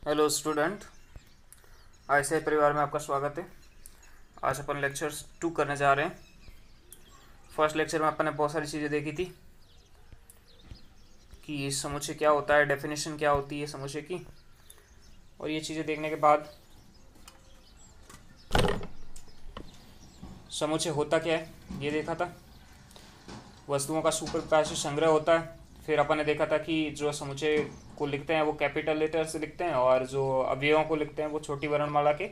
Hello student, ऐसे परिवार में आपका स्वागत है। आज अपन लेक्चर 2 करने जा रहे हैं। फर्स्ट लेक्चर में अपन ने बहुत सारी चीज़ें देखी थी कि समुच्चय क्या होता है, डेफिनेशन क्या होती है समुच्चय की, और ये चीज़ें देखने के बाद समुच्चय होता क्या है ये देखा था। वस्तुओं का सुपरप्रकाशीय संग्रह होता है। फिर अपन ने देखा था कि जो समुच्चय को लिखते हैं वो कैपिटल लेटर से लिखते हैं और जो अवयवों को लिखते हैं वो छोटी वर्णमाला के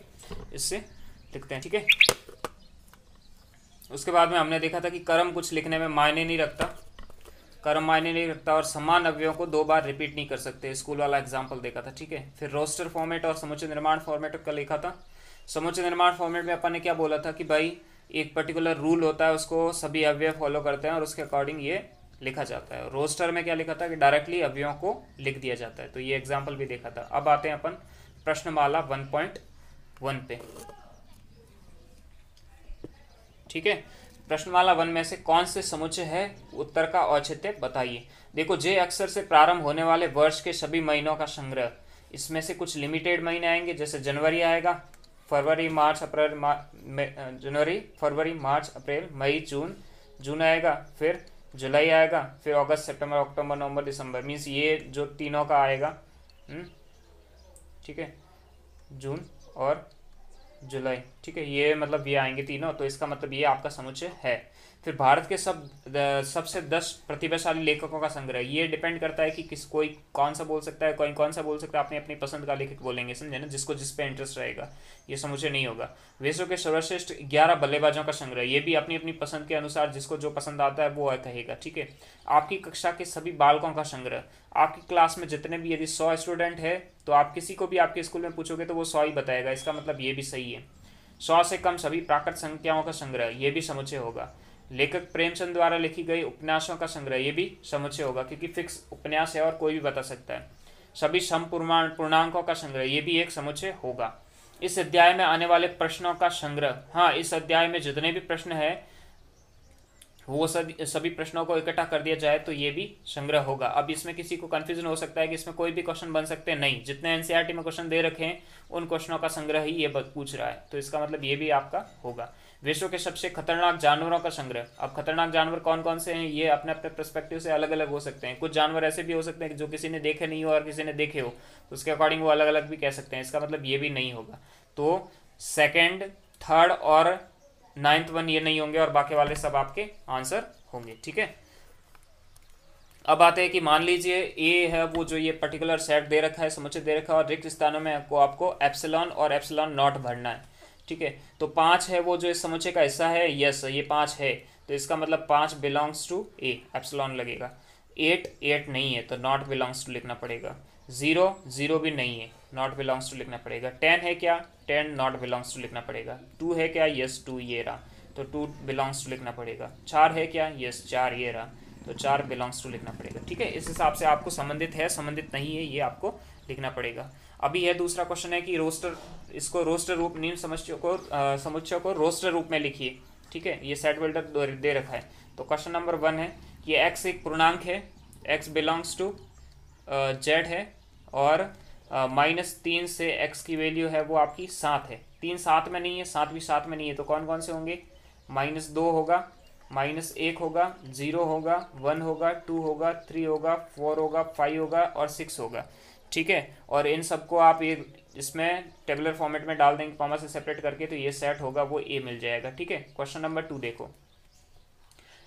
इससे लिखते हैं। ठीक है। उसके बाद में हमने देखा था कि क्रम कुछ लिखने में मायने नहीं रखता, क्रम मायने नहीं रखता और समान अवयवों को दो बार रिपीट नहीं कर सकते। स्कूल वाला एग्जाम्पल देखा था। ठीक है। फिर रोस्टर फॉर्मेट और समुच्चय निर्माण फॉर्मेट का लिखा था। समुच्चय निर्माण फॉर्मेट में अपन ने क्या बोला था कि भाई एक पर्टिकुलर रूल होता है, उसको सभी अवयव फॉलो करते हैं और उसके अकॉर्डिंग ये लिखा जाता है। रोस्टर में क्या लिखा था कि डायरेक्टली अवयवों को लिख दिया जाता है। तो ये एग्जाम्पल भी देखा था। अब आते हैं अपन प्रश्नमाला 1.1 पे। ठीक है। प्रश्नमाला 1 में से कौन से समुच्चय है, उत्तर का औचित्य बताइए। देखो, जे अक्षर से प्रारंभ होने वाले वर्ष के सभी महीनों का संग्रह। इसमें से कुछ लिमिटेड महीने आएंगे, जैसे जनवरी आएगा, फरवरी मार्च अप्रैल, जनवरी फरवरी मार्च अप्रैल मई जून, जून आएगा, फिर जुलाई आएगा, फिर अगस्त सितंबर अक्टूबर नवंबर दिसंबर, मीन्स ये जो तीनों का आएगा। ठीक है, जून और जुलाई। ठीक है, ये मतलब ये आएंगे तीनों, तो इसका मतलब ये आपका समुच्चय है। फिर भारत के सबसे 10 प्रतिभाशाली लेखकों का संग्रह। ये डिपेंड करता है कि किस कोई कौन सा बोल सकता है, कोई कौन सा बोल सकता है, अपनी अपनी पसंद का लेखक बोलेंगे, समझे ना, जिसको जिस पे इंटरेस्ट रहेगा। ये समुच्चय नहीं होगा। विश्व के सर्वश्रेष्ठ 11 बल्लेबाजों का संग्रह। ये भी अपनी अपनी पसंद के अनुसार जिसको जो पसंद आता है वो कहेगा। ठीक है। आपकी कक्षा के सभी बालकों का संग्रह। आपकी क्लास में जितने भी, यदि 100 स्टूडेंट है तो आप किसी को भी आपके स्कूल में पूछोगे तो वो 100 ही बताएगा। इसका मतलब ये भी सही है। 100 से कम सभी प्राकृत संख्याओं का संग्रह, ये भी समुच्चय होगा। लेखक प्रेमचंद द्वारा लिखी गई उपन्यासों का संग्रह, ये भी समुच्चय होगा, क्योंकि फिक्स उपन्यास है और कोई भी बता सकता है। सभी सम पूर्णांकों का संग्रह, ये भी एक समुच्चय होगा। इस अध्याय में आने वाले प्रश्नों का संग्रह। हाँ, इस अध्याय में जितने भी प्रश्न है वो सभी प्रश्नों को इकट्ठा कर दिया जाए तो ये भी संग्रह होगा। अब इसमें किसी को कंफ्यूजन हो सकता है कि इसमें कोई भी क्वेश्चन बन सकते हैं। नहीं, जितने एनसीईआरटी में क्वेश्चन दे रखे हैं उन क्वेश्चनों का संग्रह ही ये पूछ रहा है, तो इसका मतलब ये भी आपका होगा। विश्व के सबसे खतरनाक जानवरों का संग्रह। अब खतरनाक जानवर कौन कौन से हैं, ये अपने अपने पर्सपेक्टिव से अलग अलग हो सकते हैं। कुछ जानवर ऐसे भी हो सकते हैं कि जो किसी ने देखे नहीं हो और किसी ने देखे हो, उसके अकॉर्डिंग वो अलग अलग भी कह सकते हैं। इसका मतलब ये भी नहीं होगा। तो सेकेंड, थर्ड और 9th वन ये नहीं होंगे और बाकी वाले सब आपके आंसर होंगे। ठीक है। अब आते हैं कि मान लीजिए ए है वो जो ये पर्टिकुलर सेट दे रखा है, समुच्चय दे रखा है, और रिक्त स्थानों में आपको एप्सिलॉन और एप्सिलॉन नॉट भरना है। ठीक है। तो 5 है वो जो इस समुच्चय का हिस्सा है। यस, ये 5 है, तो इसका मतलब 5 बिलोंग्स टू ए, एप्सिलॉन लगेगा। 8 नहीं है तो नॉट बिलोंग्स टू लिखना पड़ेगा। 0 भी नहीं है, नॉट बिलोंग्स टू लिखना पड़ेगा। 10 है क्या, 10 नॉट बिलोंग्स टू लिखना पड़ेगा। 2 है क्या, यस 2 ये रहा, तो 2 बिलोंग्स टू लिखना पड़ेगा। 4 है क्या, यस 4 ये रहा, तो 4 बिलोंग्स टू लिखना पड़ेगा। ठीक है। इस हिसाब से आपको संबंधित है, संबंधित नहीं है, ये आपको लिखना पड़ेगा। अभी यह दूसरा क्वेश्चन है कि रोस्टर, इसको रोस्टर रूप, निम्न समुच्चय को रोस्टर रूप में लिखिए। ठीक है। ये सेट बिल्डर दे रखा है। तो क्वेश्चन नंबर 1 है कि x एक पूर्णांक है, x बिलोंग्स टू z है, और -3 से x की वैल्यू है वो आपकी 7 है। 3 7 में नहीं है, 7 भी 7 में नहीं है, तो कौन कौन से होंगे, -2 होगा, -1 होगा, 0 होगा, 1 होगा, 2 होगा, 3 होगा, 4 होगा, 5 होगा और 6 होगा। ठीक है। और इन सबको आप ये इसमें टेबुलर फॉर्मेट में डाल देंगे, कॉमा से सेपरेट करके, तो ये सेट होगा वो ए मिल जाएगा। ठीक है। क्वेश्चन नंबर 2 देखो,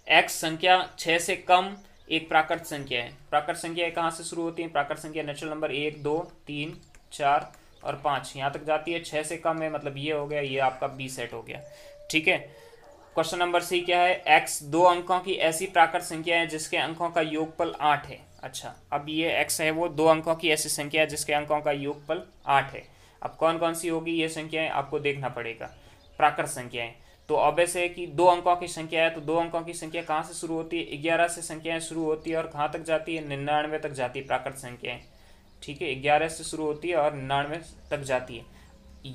x संख्या 6 से कम एक प्राकृत संख्या है। प्राकृत संख्या कहाँ से शुरू होती है, प्राकृत संख्या नेचुरल नंबर 1 2 3 4 और 5 यहाँ तक जाती है। 6 से कम है मतलब ये हो गया, ये आपका बी सेट हो गया। ठीक है। क्वेश्चन नंबर सी क्या है, x 2 अंकों की ऐसी प्राकृत संख्या है जिसके अंकों का योगफल 8 है। अच्छा, अब ये x है वो 2 अंकों की ऐसी संख्या है जिसके अंकों का योगफल 8 है। अब कौन कौन सी होगी ये संख्याएं आपको देखना पड़ेगा, प्राकृत संख्याएं। तो ऑब्वियस है कि 2 अंकों की संख्या है, तो 2 अंकों की संख्या कहाँ से शुरू होती है, 11 से संख्याएं शुरू होती है और कहाँ तक जाती है, 99 तक जाती है प्राकृत संख्याएं। ठीक है। 11 से शुरू होती है और 99 तक जाती है।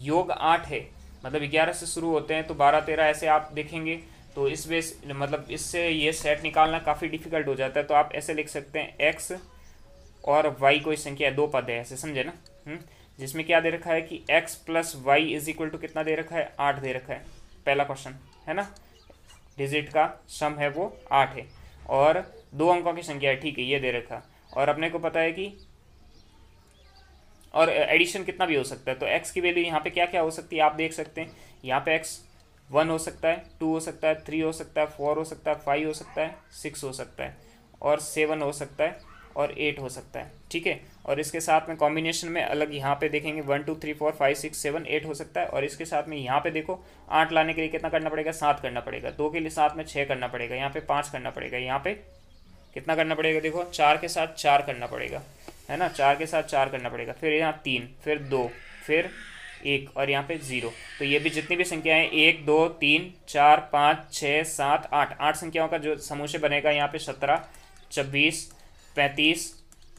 योग 8 है, मतलब 11 से शुरू होते हैं तो 12 13 ऐसे आप देखेंगे, तो इस बेस मतलब इससे ये सेट निकालना काफ़ी डिफिकल्ट हो जाता है। तो आप ऐसे लिख सकते हैं x और y कोई संख्या है, 2 पद है, ऐसे समझे ना। जिसमें क्या दे रखा है कि x plus y is equal to कितना दे रखा है, 8 दे रखा है, पहला क्वेश्चन है ना। डिजिट का सम है वो 8 है और 2 अंकों की संख्या है, ठीक है, ये दे रखा। और अपने को पता है कि और एडिशन कितना भी हो सकता है, तो x की वैल्यू यहाँ पे क्या क्या हो सकती है आप देख सकते हैं। यहाँ पे x 1 हो सकता है, 2 हो सकता है, 3 हो सकता है, 4 हो सकता है, 5 हो सकता है, 6 हो सकता है और 7 हो सकता है और 8 हो सकता है, ठीक है। और इसके साथ में कॉम्बिनेशन में अलग यहाँ पे देखेंगे 1 2 3 4 5 6 7 8 हो सकता है। और इसके साथ में यहाँ पे देखो 8 लाने के लिए कितना करना पड़ेगा, 7 करना पड़ेगा, 2 के लिए साथ में 6 करना पड़ेगा, यहाँ पे 5 करना पड़ेगा, यहाँ पे कितना करना पड़ेगा, देखो 4 के साथ 4 करना पड़ेगा, है ना, 4 के साथ 4 करना पड़ेगा, फिर यहाँ 3, फिर 2, फिर 1 और यहाँ पे 0। तो ये भी जितनी भी संख्याएं 1 2 3 4 5 6 7 8 8 संख्याओं का जो समूह से बनेगा यहाँ पे 17 26 35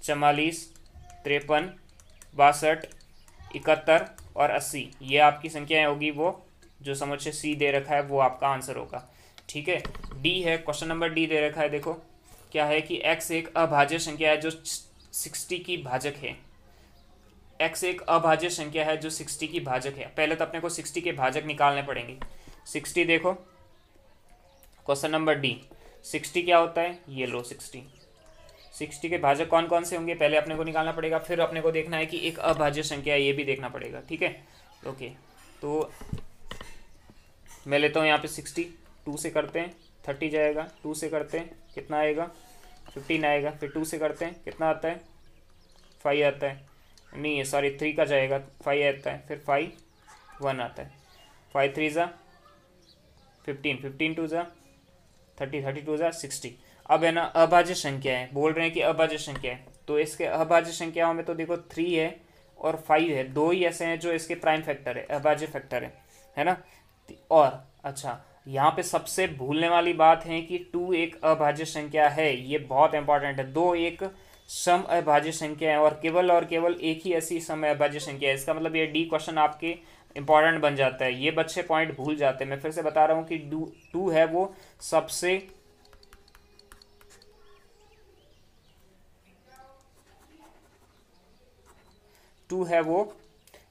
44 53 62 71 और 80, ये आपकी संख्याएं होगी, वो जो समुच्चय सी दे रखा है वो आपका आंसर होगा, ठीक है। डी है, क्वेश्चन नंबर डी दे रखा है, देखो क्या है कि x एक अभाज्य संख्या है जो 60 की भाजक है। x एक अभाज्य संख्या है जो 60 की भाजक है। पहले तो अपने को 60 के भाजक निकालने पड़ेंगे। 60 देखो क्वेश्चन नंबर डी, 60 क्या होता है, ये लो 60 के भाजक कौन कौन से होंगे पहले अपने को निकालना पड़ेगा, फिर अपने को देखना है कि एक अभाज्य संख्या है ये भी देखना पड़ेगा, ठीक है। ओके, तो मैं लेता हूँ यहाँ पे 60, 2 से करते हैं 30 जाएगा, 2 से करते हैं कितना आएगा 15 आएगा, फिर 2 से करते हैं कितना आता है 5 आता है, नहीं है सॉरी 3 का जाएगा 5 आता है, फिर 5 1 आता है, 5 3 ज़ा 15, 15 2 ज़ा 30, 30 2 ज़ा 60। अब है ना अभाज्य संख्या है, बोल रहे हैं कि अभाज्य संख्या है, तो इसके अभाज्य संख्याओं में तो देखो 3 है और 5 है, 2 ही ऐसे हैं जो इसके प्राइम फैक्टर है, अभाज्य फैक्टर है ना। और अच्छा यहाँ पे सबसे भूलने वाली बात है कि 2 एक अभाज्य संख्या है, ये बहुत इंपॉर्टेंट है। 2 एक सम अभाज्य संख्या है और केवल एक ही ऐसी सम अभाज्य संख्या है। इसका मतलब ये डी क्वेश्चन आपके इंपॉर्टेंट बन जाता है, ये बच्चे पॉइंट भूल जाते हैं। मैं फिर से बता रहा हूँ कि 2 है वो सबसे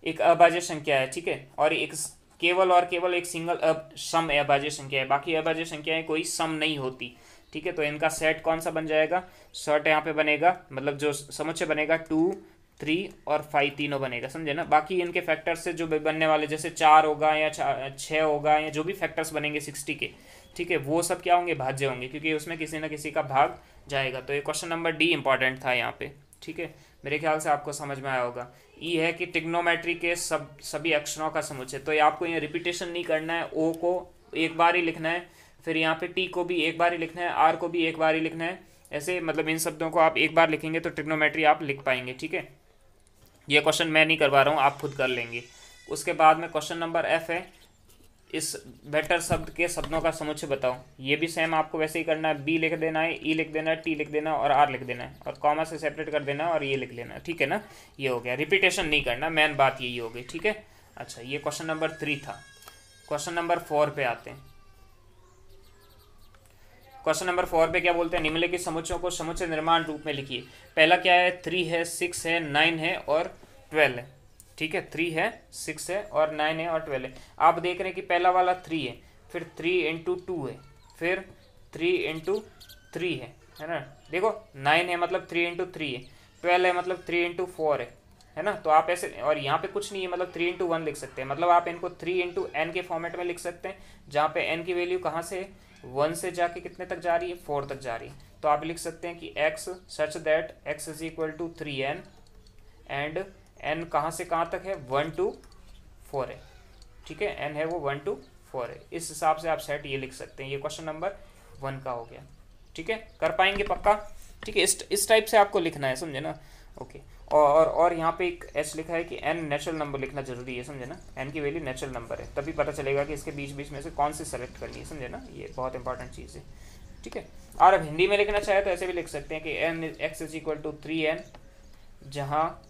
एक अभाज्य संख्या है, ठीक है, और केवल एक सिंगल सम अभाज्य संख्या है, बाकी अभाज्य संख्याएं कोई सम नहीं होती, ठीक है। तो इनका सेट कौन सा बन जाएगा, सेट यहाँ पे बनेगा, मतलब जो समुच्चय बनेगा 2 3 और 5 तीनों बनेगा, समझे ना। बाकी इनके फैक्टर्स से जो बनने वाले जैसे 4 होगा या 6 होगा या जो भी फैक्टर्स बनेंगे 60 के, ठीक है, वो सब क्या होंगे, भाज्य होंगे, क्योंकि उसमें किसी ना किसी का भाग जाएगा। तो ये क्वेश्चन नंबर डी इंपॉर्टेंट था यहाँ पे, ठीक है, मेरे ख्याल से आपको समझ में आया होगा। ई है कि ट्रिग्नोमेट्री के सभी अक्षरों का समुच्चय, तो ये आपको ये रिपीटेशन नहीं करना है, ओ को एक बार ही लिखना है, फिर यहाँ पे टी को भी एक बार ही लिखना है, आर को भी एक बार ही लिखना है, ऐसे मतलब इन शब्दों को आप एक बार लिखेंगे तो ट्रिग्नोमेट्री आप लिख पाएंगे, ठीक है। ये क्वेश्चन मैं नहीं करवा रहा हूँ, आप खुद कर लेंगे। उसके बाद में क्वेश्चन नंबर एफ है, इस बेटर शब्द के शब्दों का समुच्चय बताओ। ये भी सेम आपको वैसे ही करना है, बी लिख देना है, ई लिख देना है, टी लिख देना है और आर लिख देना है और कॉमा से सेपरेट कर देना है और ये लिख लेना है, ठीक है ना। ये हो गया, रिपीटेशन नहीं करना, मेन बात यही हो गई, ठीक है। अच्छा, ये क्वेश्चन नंबर 3 था। क्वेश्चन नंबर 4 पे आते हैं। क्वेश्चन नंबर 4 पे क्या बोलते हैं, निम्नलिखित समुच्चयों को समुच्चय निर्माण रूप में लिखिए। पहला क्या है, 3 है, 6 है, 9 है और 12 है, ठीक है। 3 है, 6 है और 9 है और 12 है। आप देख रहे हैं कि पहला वाला 3 है, फिर 3 इंटू 2 है, फिर 3 इंटू 3 है ना। देखो 9 है मतलब 3 इंटू 3 है, 12 है मतलब 3 इंटू 4 है ना। तो आप ऐसे, और यहाँ पे कुछ नहीं है मतलब 3 इंटू 1 लिख सकते हैं, मतलब आप इनको 3 इंटू एन के फॉर्मेट में लिख सकते हैं, जहाँ पे एन की वैल्यू कहाँ से 1 से जाके कितने तक जा रही है, 4 तक जा रही है। तो आप लिख सकते हैं कि x such that x is equal to 3n and n कहाँ से कहाँ तक है, 1 to 4 है, ठीक है, n है वो 1 to 4 है। इस हिसाब से आप सेट ये लिख सकते हैं। ये क्वेश्चन नंबर 1 का हो गया, ठीक है, कर पाएंगे पक्का, ठीक है। इस टाइप से आपको लिखना है, समझे ना। ओके, और यहाँ पे एक एच लिखा है कि n नेचुरल नंबर लिखना जरूरी है, समझे ना। n की वैल्यू नेचुरल नंबर है, तभी पता चलेगा कि इसके बीच बीच में से कौन सी सेलेक्ट करनी है, समझे ना। ये बहुत इंपॉर्टेंट चीज़ है, ठीक है। और अब हिंदी में लिखना चाहे तो ऐसे भी लिख सकते हैं कि n x is equal to 3n, जहाँ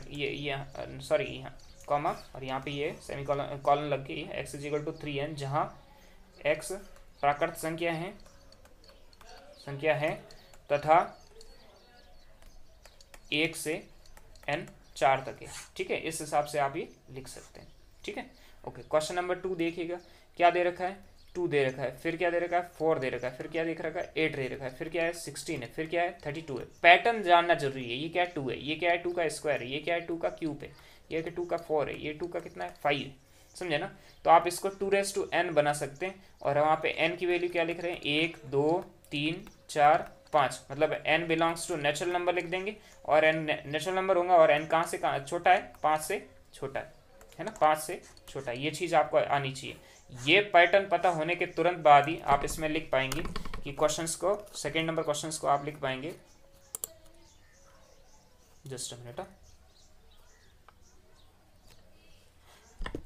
ये सॉरी यहाँ कॉमा और यहाँ पे ये सेमी कॉलन लग गई है, x is equal to 3n, जहाँ x प्राकृत संख्या है तथा 1 से n 4 तक है, ठीक है। इस हिसाब से आप ये लिख सकते हैं, ठीक है। ओके, क्वेश्चन नंबर 2 देखिएगा, क्या दे रखा है, 2 दे रखा है, फिर क्या दे रखा है, 4 दे रखा है, फिर क्या देख रखा है, 8 दे रखा है, फिर क्या है, 16 है, फिर क्या है, 32 है। पैटर्न जानना जरूरी है। ये क्या है, 2 है, ये क्या है, 2 का स्क्वायर है, ये क्या है, 2 का क्यूब है, ये है 2 का 4 है, ये 2 का कितना है, 5 है, समझे ना। तो आप इसको 2n बना सकते हैं, और वहाँ पे n की वैल्यू क्या लिख रहे हैं, 1 2 3 4 5, मतलब n belongs to natural number लिख देंगे, और n नेचुरल नंबर होगा, और n कहाँ से कहाँ छोटा है, 5 से छोटा है ना, 5 से छोटा है। ये चीज़ आपको आनी चाहिए। ये पैटर्न पता होने के तुरंत बाद ही आप इसमें लिख पाएंगे कि क्वेश्चंस को, सेकेंड नंबर क्वेश्चंस को आप लिख पाएंगे। Just a minute,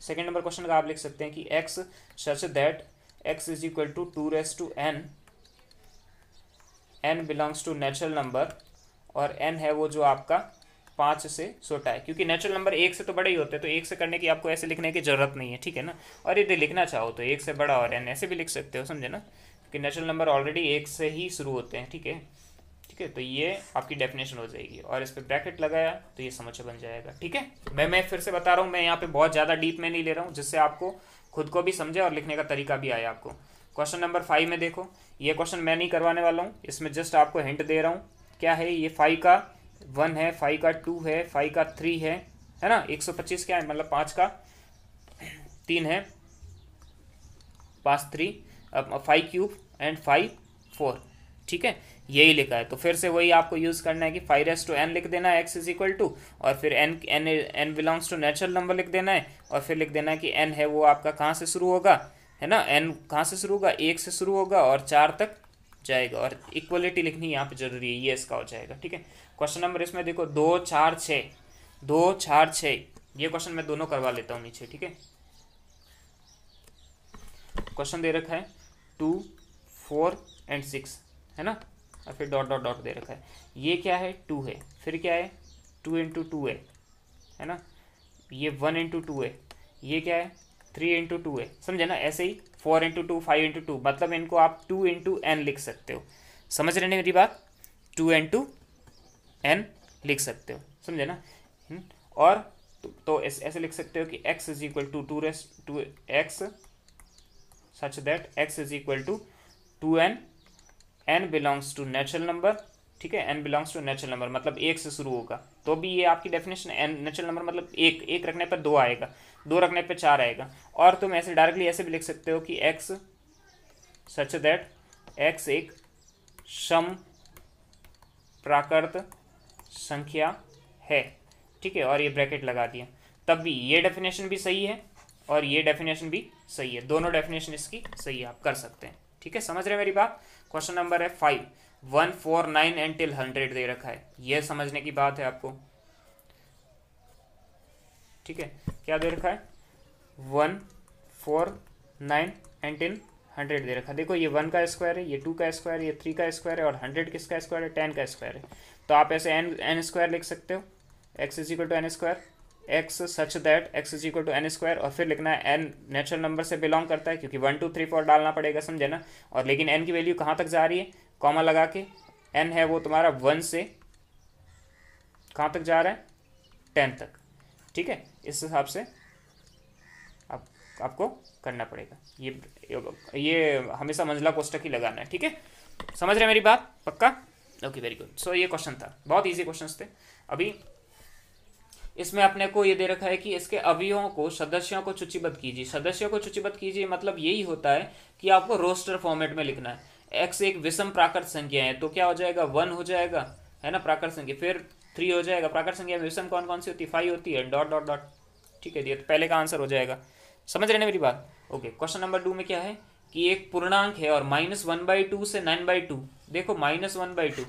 second number question का आप लिख सकते हैं कि x such that x is equal to 2n, n belongs to natural number, और n है वो जो आपका 5 से छोटा है, क्योंकि नेचुरल नंबर 1 से तो बड़े ही होते हैं, तो 1 से करने की आपको ऐसे लिखने की जरूरत नहीं है, ठीक है ना। और यदि लिखना चाहो तो 1 से बड़ा और n ऐसे भी लिख सकते हो, समझे ना, क्योंकि नेचुरल नंबर ऑलरेडी 1 से ही शुरू होते हैं, ठीक है, ठीक है। तो ये आपकी डेफिनेशन हो जाएगी, और इस पर ब्रैकेट लगाया तो ये समझ बन जाएगा, ठीक है। मैं फिर से बता रहा हूँ, मैं यहाँ पे बहुत ज़्यादा डीप में नहीं ले रहा हूँ, जिससे आपको खुद को भी समझे और लिखने का तरीका भी आए आपको। क्वेश्चन नंबर 5 में देखो, ये क्वेश्चन मैं नहीं करवाने वाला हूँ, इसमें जस्ट आपको हिंट दे रहा हूँ। क्या है ये, 5 का 1 है, 5 का 2 है, 5 का 3 है ना, 125 क्या है, मतलब 5 का 3 है, 5 3, 5 क्यूब एंड 5 4, ठीक है, यही लिखा है। तो फिर से वही आपको यूज करना है कि 5n लिख देना है, x इज इक्वल टू, और फिर n belongs to natural number लिख देना है, और फिर लिख देना है कि n है वो आपका कहाँ से शुरू होगा, है ना, n कहाँ से शुरू होगा, 1 से शुरू होगा और 4 तक जाएगा, और इक्वलिटी लिखनी यहाँ पे जरूरी है, ये इसका हो जाएगा, ठीक है। क्वेश्चन नंबर इसमें देखो 2 4 6, 2 4 6, ये क्वेश्चन मैं दोनों करवा लेता हूँ नीचे, ठीक है। क्वेश्चन दे रखा है 2 4 एंड 6, है ना, और फिर डॉट डॉट डॉट दे रखा है। ये क्या है, 2 है, फिर क्या है, 2 इंटू 2 है ना, ये 1 इंटू 2 है, ये क्या है, 3 इंटू 2 है, समझे ना। ऐसे ही 4 इंटू 2 5 इंटू 2, मतलब इनको आप 2 इंटू एन लिख सकते हो, समझ रहे हैं मेरी बात, 2 इंटू एन लिख सकते हो, समझे ना। और तो ऐसे लिख सकते हो कि x is equal to 2 x such that x is equal to 2n, n belongs to natural number, ठीक है, n belongs to natural number मतलब 1 से शुरू होगा, तो भी ये आपकी डेफिनेशन n नेचुरल नंबर मतलब 1 रखने पर 2 आएगा, 2 रखने पर 4 आएगा। और तुम ऐसे डायरेक्टली ऐसे भी लिख सकते हो कि x सच दैट x एक सम प्राकृत संख्या है, ठीक है, और ये ब्रैकेट लगा दिया, तब भी ये डेफिनेशन भी सही है और ये डेफिनेशन भी सही है, दोनों डेफिनेशन इसकी सही है, आप कर सकते हैं, ठीक है, समझ रहे हैं मेरी बात। क्वेश्चन नंबर है 5, 1 4 9 एंड टिल 100 दे रखा है, ये समझने की बात है आपको, ठीक है। क्या दे रखा है, 1 4 9 एंड टिल 100 दे रखा है। देखो ये 1 का स्क्वायर है, ये 2 का स्क्वायर है, ये 3 का स्क्वायर है, और 100 किसका स्क्वायर है, 10 का स्क्वायर है। तो आप ऐसे एन स्क्वायर लिख सकते हो, x is equal to n square, x such that x is equal to n square, और फिर लिखना है एन नेचुरल नंबर से बिलोंग करता है, क्योंकि 1 2 3 4 डालना पड़ेगा, समझे ना। और लेकिन एन की वैल्यू कहाँ तक जा रही है, कॉमा लगा के, एन है वो तुम्हारा 1 से कहाँ तक जा रहा है, 10 तक, ठीक है। इस हिसाब से आपको करना पड़ेगा, ये हमेशा मंजिला कोष्टक ही लगाना है, ठीक है, समझ रहे हैं मेरी बात, पक्का, ओके वेरी गुड। सो ये क्वेश्चन था, बहुत इजी क्वेश्चंस थे। अभी इसमें अपने को ये दे रखा है कि इसके अवयवों को, सदस्यों को सूचीबद्ध कीजिए। सदस्यों को सूचीबद्ध कीजिए मतलब यही होता है कि आपको रोस्टर फॉर्मेट में लिखना है। x एक विषम प्राकृत संख्या है, तो क्या हो जाएगा, 1 हो जाएगा, है ना, प्राकृत संख्या, फिर 3 हो जाएगा। प्राकृत संख्या में विषम कौन कौन सी होती है, 5 होती है, डॉट डॉट डॉट, ठीक है, तो पहले का आंसर हो जाएगा, समझ रहे ना मेरी बात। ओके, क्वेश्चन नंबर 2 में क्या है कि एक पूर्णांक है और -1/2 से 9/2, देखो -1/2,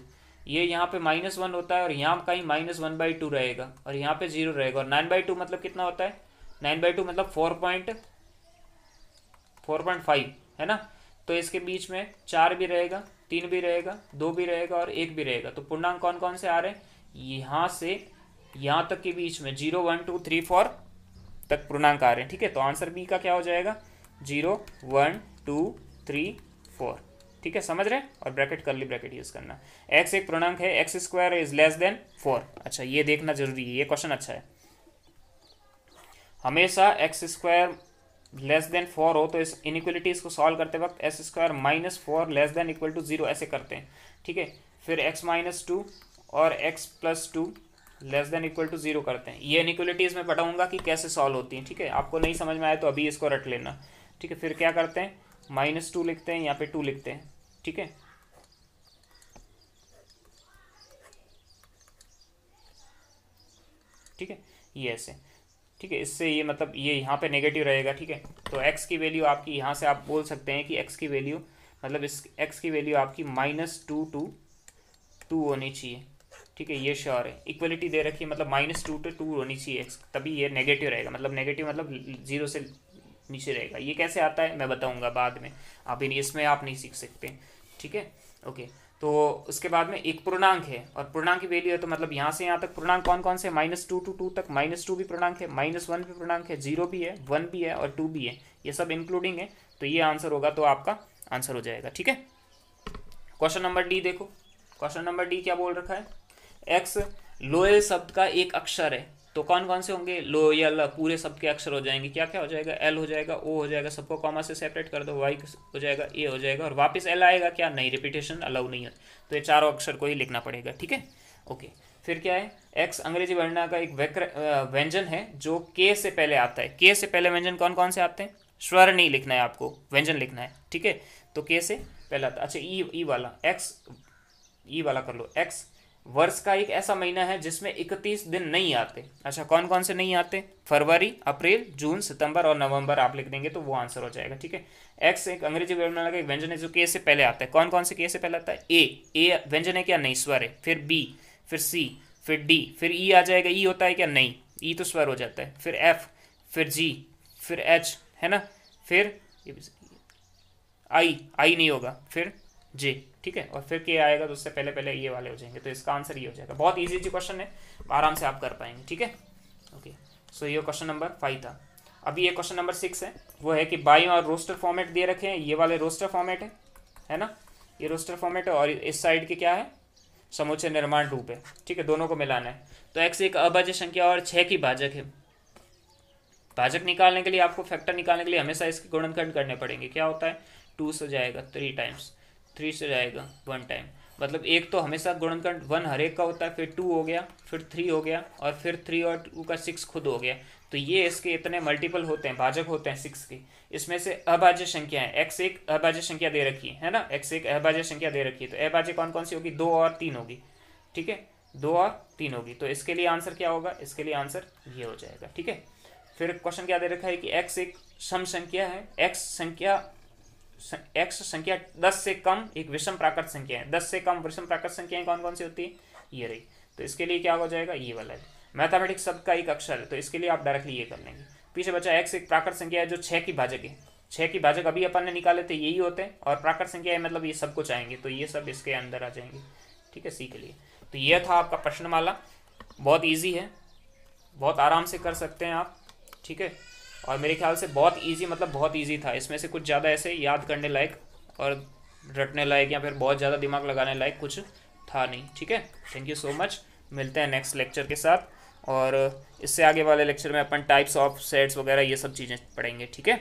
ये यहाँ पे -1 होता है और यहाँ कहीं -1/2 रहेगा और यहाँ पे 0 रहेगा, और 9/2 मतलब कितना होता है, 9/2 मतलब 4.5 है ना। तो इसके बीच में 4 भी रहेगा, 3 भी रहेगा, 2 भी रहेगा और 1 भी रहेगा। तो पूर्णांक कौन कौन से आ रहे हैं, यहाँ से यहाँ तक के बीच में 0 1 2 3 4 तक पूर्णांक आ रहे हैं, ठीक है। तो आंसर बी का क्या हो जाएगा, 0 1 2 3 4, ठीक है, समझ रहे हैं, और ब्रैकेट करली ब्रैकेट यूज करना। एक्स एक पूर्णांक है, x square is less than 4। अच्छा, ये देखना जरूरी है, ये क्वेश्चन अच्छा है। हमेशा एक्स स्क्वायर लेस देन 4 हो तो इस इनइक्वलिटीज को सॉल्व करते वक्त x square minus 4 less than equal to 0 ऐसे करते हैं, ठीक है। फिर एक्स माइनस 2 और x plus 2 less than equal to 0 करते हैं। ये इनइक्वलिटीज में बताऊंगा कि कैसे सॉल्व होती हैं, ठीक है। आपको नहीं समझ में आए तो अभी इसको रट लेना, ठीक है। फिर क्या करते हैं, -2 लिखते हैं, यहाँ पे 2 लिखते हैं, ठीक है। ठीक है, ये ऐसे, ठीक है। इससे ये मतलब ये यहाँ पे नेगेटिव रहेगा, ठीक है। तो x की वैल्यू आपकी यहाँ से आप बोल सकते हैं कि x की वैल्यू मतलब इस x की वैल्यू आपकी -2 to 2 होनी चाहिए, ठीक है। ये श्योर है, इक्वलिटी दे रखी है, मतलब -2 to 2 होनी चाहिए x, तभी ये नेगेटिव रहेगा। मतलब नेगेटिव मतलब 0 से नीचे रहेगा। ये कैसे आता है मैं बताऊंगा बाद में, आप इसमें आप नहीं सीख सकते, ठीक है, ओके। तो उसके बाद में एक पूर्णांक है और पूर्णांक की वैल्यू है, तो मतलब यहाँ से यहाँ तक पूर्णांक कौन कौन से, -2 to 2 तक, -2 भी पूर्णांक है, -1 भी पूर्णांक है, 0 भी है, 1 भी है और 2 भी है, ये सब इंक्लूडिंग है। तो ये आंसर होगा, तो आपका आंसर हो जाएगा, ठीक है। क्वेश्चन नंबर डी देखो, क्वेश्चन नंबर डी क्या बोल रखा है, एक्स लोयल शब्द का एक अक्षर है, तो कौन कौन से होंगे, लोयल पूरे शब्द के अक्षर हो जाएंगे, क्या क्या हो जाएगा, एल हो जाएगा, ओ हो जाएगा, सबको कॉमा से सेपरेट कर दो, वाई हो जाएगा, ए हो जाएगा, और वापस एल आएगा क्या, नहीं, रिपीटेशन अलाउ नहीं है, तो ये चारों अक्षर को ही लिखना पड़ेगा, ठीक है, ओके। फिर क्या है, एक्स अंग्रेजी वर्णा का एक व्यंजन है जो के से पहले आता है। के से पहले व्यंजन कौन कौन से आते हैं, स्वर नहीं लिखना है आपको, व्यंजन लिखना है, ठीक है। तो के से पहले आता है। अच्छा, ई वाला एक्स, ई वाला कर लो, एक्स वर्ष का एक ऐसा महीना है जिसमें 31 दिन नहीं आते। अच्छा, कौन कौन से नहीं आते, फरवरी, अप्रैल, जून, सितंबर और नवंबर आप लिख देंगे तो वो आंसर हो जाएगा, ठीक है। एक्स एक अंग्रेजी वर्णमाला का एक व्यंजन है जो के से पहले आता है। कौन कौन से के से पहले आता है, ए व्यंजन है क्या, नहीं, स्वर है। फिर बी, फिर सी, फिर डी, फिर ई आ जाएगा, ई होता है क्या, नहीं, ई तो स्वर हो जाता है। फिर एफ, फिर जी, फिर एच, है ना, फिर आई नहीं होगा, फिर जे, ठीक है, और फिर के आएगा तो उससे पहले पहले ये वाले हो जाएंगे, तो इसका आंसर ये हो जाएगा। बहुत इजी जी क्वेश्चन है, आराम से आप कर पाएंगे, ठीक है, ओके। सो ये क्वेश्चन नंबर 5 था। अभी ये क्वेश्चन नंबर 6 है, वो है कि बाई और रोस्टर फॉर्मेट दे रखे हैं, ये वाले रोस्टर फॉर्मेट है ना, ये रोस्टर फॉर्मेट है, और इस साइड के क्या है, समुच्चय निर्माण रूप है, ठीक है, दोनों को मिलाना है। तो एक्स एक अभाज्य संख्या और 6 की भाजक है। भाजक निकालने के लिए आपको, फैक्टर निकालने के लिए हमेशा इसके गुणनखंड करने पड़ेंगे। क्या होता है, 2 से जाएगा 3 टाइम्स, 3 से जाएगा 1 टाइम, मतलब एक तो हमेशा गुणनखंड 1 हर एक का होता है, फिर 2 हो गया, फिर 3 हो गया, और फिर 3 और 2 का 6 खुद हो गया। तो ये इसके इतने मल्टीपल होते हैं, भाजक होते हैं 6 के। इसमें से अभाज्य संख्या है, एक्स एक अभाज्य संख्या दे रखी है ना, एक्स एक अभाज्य संख्या दे रखी है, तो अभाज्य कौन कौन सी होगी, 2 और 3 होगी, ठीक है, 2 और 3 होगी। तो इसके लिए आंसर क्या होगा, इसके लिए आंसर ये हो जाएगा, ठीक है। फिर क्वेश्चन क्या दे रखा है कि एक्स एक सम संख्या है, एक्स संख्या 10 से कम एक विषम प्राकृत संख्या है। 10 से कम विषम प्राकृत संख्याएं कौन कौन सी होती है, ये रही। तो इसके लिए क्या हो जाएगा, ये वाला है, मैथमेटिक्स शब्द का एक अक्षर है, तो इसके लिए आप डायरेक्टली ये कर लेंगे। पीछे बचा एक्स एक प्राकृत संख्या है जो 6 की भाजक है। 6 की भाजक अभी अपन ने निकाले थे, यही होते हैं, और प्राकृत संख्या है मतलब ये सब कुछ आएंगे, तो ये सब इसके अंदर आ जाएंगे, ठीक है, सी के लिए। तो ये था आपका प्रश्नमाला, बहुत ईजी है, बहुत आराम से कर सकते हैं आप, ठीक है। और मेरे ख्याल से बहुत इजी, मतलब बहुत इजी था, इसमें से कुछ ज़्यादा ऐसे याद करने लायक और रटने लायक या फिर बहुत ज़्यादा दिमाग लगाने लायक कुछ था नहीं, ठीक है। थैंक यू सो मच, मिलते हैं नेक्स्ट लेक्चर के साथ, और इससे आगे वाले लेक्चर में अपन टाइप्स ऑफ सेट्स वगैरह ये सब चीज़ें पढ़ेंगे, ठीक है।